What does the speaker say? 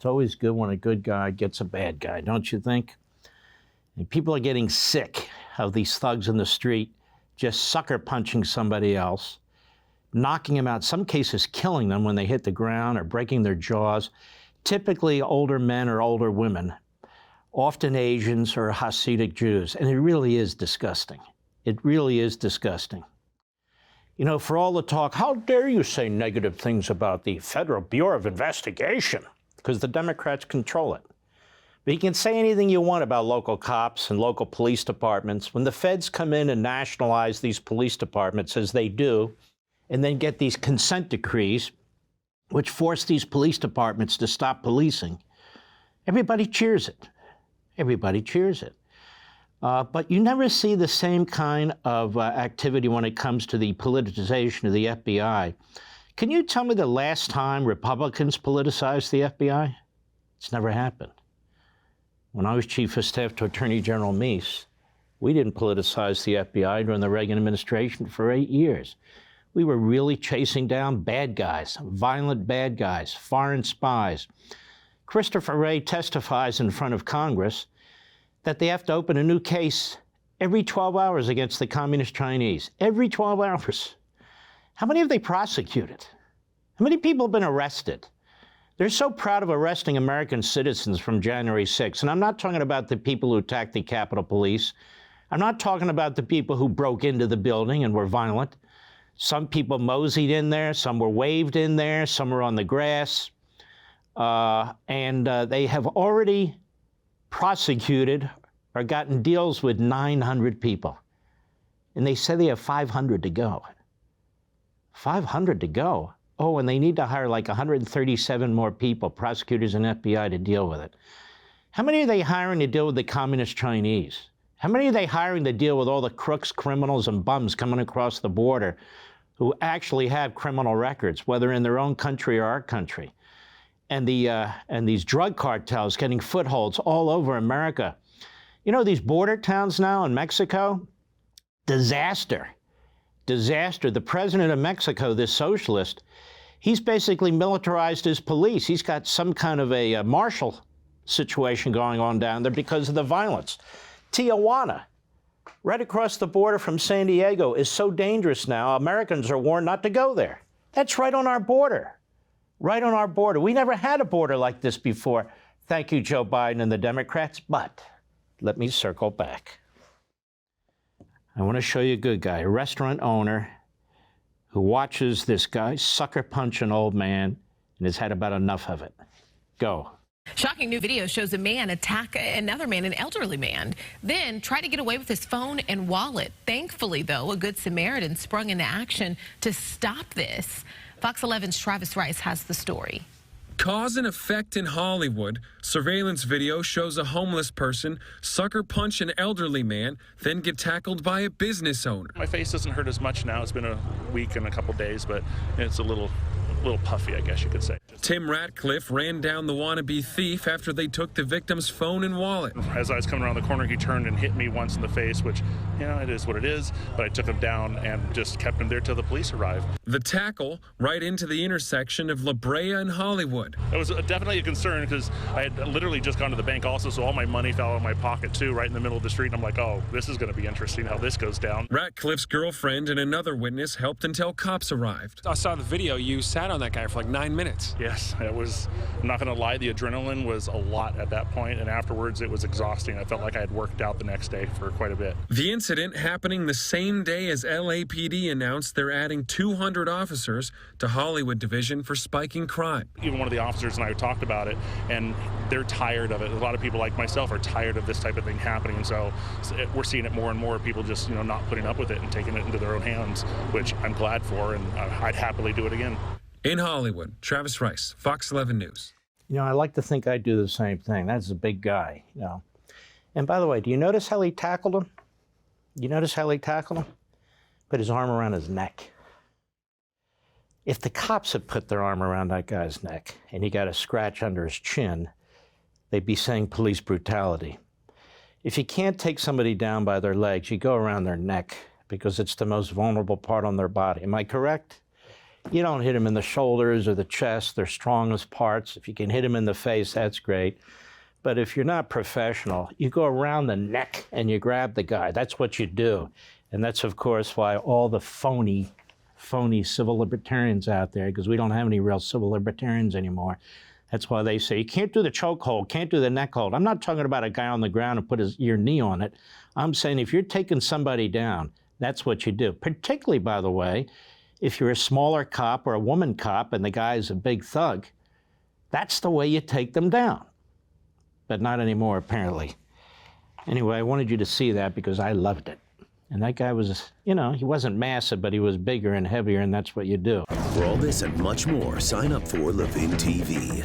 It's always good when a good guy gets a bad guy, don't you think? And people are getting sick of these thugs in the street just sucker punching somebody else, knocking them out, some cases killing them when they hit the ground or breaking their jaws, typically older men or older women, often Asians or Hasidic Jews. And it really is disgusting. It really is disgusting. You know, for all the talk, how dare you say negative things about the Federal Bureau of Investigation? Because the Democrats control it. But you can say anything you want about local cops and local police departments. When the feds come in and nationalize these police departments, as they do, and then get these consent decrees, which force these police departments to stop policing, everybody cheers it. Everybody cheers it. But you never see the same kind of activity when it comes to the politicization of the FBI. Can you tell me the last time Republicans politicized the FBI? It's never happened. When I was Chief of Staff to Attorney General Meese, we didn't politicize the FBI during the Reagan administration for 8 years. We were really chasing down bad guys, violent bad guys, foreign spies. Christopher Wray testifies in front of Congress that they have to open a new case every 12 hours against the Communist Chinese. Every 12 hours. How many have they prosecuted? How many people have been arrested? They're so proud of arresting American citizens from January 6th. And I'm not talking about the people who attacked the Capitol Police. I'm not talking about the people who broke into the building and were violent. Some people moseyed in there. Some were waved in there. Some were on the grass. They have already prosecuted or gotten deals with 900 people. And they say they have 500 to go. 500 to go. Oh, and they need to hire like 137 more people, prosecutors and FBI, to deal with it. How many are they hiring to deal with the Communist Chinese? How many are they hiring to deal with all the crooks, criminals, and bums coming across the border who actually have criminal records, whether in their own country or our country? And these drug cartels getting footholds all over America. You know, these border towns now in Mexico, disaster. Disaster. The president of Mexico, this socialist, he's basically militarized his police. He's got some kind of a martial situation going on down there because of the violence. Tijuana, right across the border from San Diego, is so dangerous now, Americans are warned not to go there. That's right on our border. Right on our border. We never had a border like this before. Thank you, Joe Biden and the Democrats. But let me circle back. I want to show you a good guy, a restaurant owner who watches this guy sucker punch an old man and has had about enough of it. Go. Shocking new video shows a man attack another man, an elderly man, then try to get away with his phone and wallet. Thankfully, though, a good Samaritan sprung into action to stop this. Fox 11's Travis Rice has the story. Cause and effect in Hollywood. Surveillance video shows a homeless person sucker punch an elderly man, then get tackled by a business owner. My face doesn't hurt as much now. It's been a week and a couple days, but it's a little puffy, I guess you could say. Tim Ratcliffe ran down the wannabe thief after they took the victim's phone and wallet. As I was coming around the corner, he turned and hit me once in the face, which, you know, it is what it is. But I took him down and just kept him there till the police arrived. The tackle right into the intersection of La Brea and Hollywood. It was definitely a concern because I had literally just gone to the bank also, so all my money fell out of my pocket too, right in the middle of the street. And I'm like, oh, this is going to be interesting how this goes down. Ratcliffe's girlfriend and another witness helped until cops arrived. I saw the video. You sat on that guy for like 9 minutes. Yes, it was, I'm not going to lie, the adrenaline was a lot at that point, and afterwards it was exhausting. I felt like I had worked out the next day for quite a bit. The incident happening the same day as LAPD announced they're adding 200 officers to Hollywood Division for spiking crime. Even one of the officers and I talked about it, and they're tired of it. A lot of people like myself are tired of this type of thing happening, and so we're seeing it more and more, people just, you know, not putting up with it and taking it into their own hands, which I'm glad for, and I'd happily do it again. In Hollywood, Travis Rice, Fox 11 News. You know, I like to think I do the same thing. That's a big guy, you know. And by the way, do you notice how he tackled him? You notice how he tackled him? Put his arm around his neck. If the cops had put their arm around that guy's neck and he got a scratch under his chin, they'd be saying police brutality. If you can't take somebody down by their legs, you go around their neck because it's the most vulnerable part on their body. Am I correct? You don't hit them in the shoulders or the chest, their strongest parts. If you can hit them in the face, that's great. But if you're not professional, you go around the neck and you grab the guy. That's what you do. And that's, of course, why all the phony civil libertarians out there, because we don't have any real civil libertarians anymore. That's why they say, you can't do the chokehold, can't do the neck hold. I'm not talking about a guy on the ground and put your knee on it. I'm saying if you're taking somebody down, that's what you do. Particularly, by the way, if you're a smaller cop or a woman cop and the guy's a big thug, that's the way you take them down. But not anymore, apparently. Anyway, I wanted you to see that because I loved it. And that guy was, you know, he wasn't massive, but he was bigger and heavier, and that's what you do. For all this and much more, sign up for Levin TV.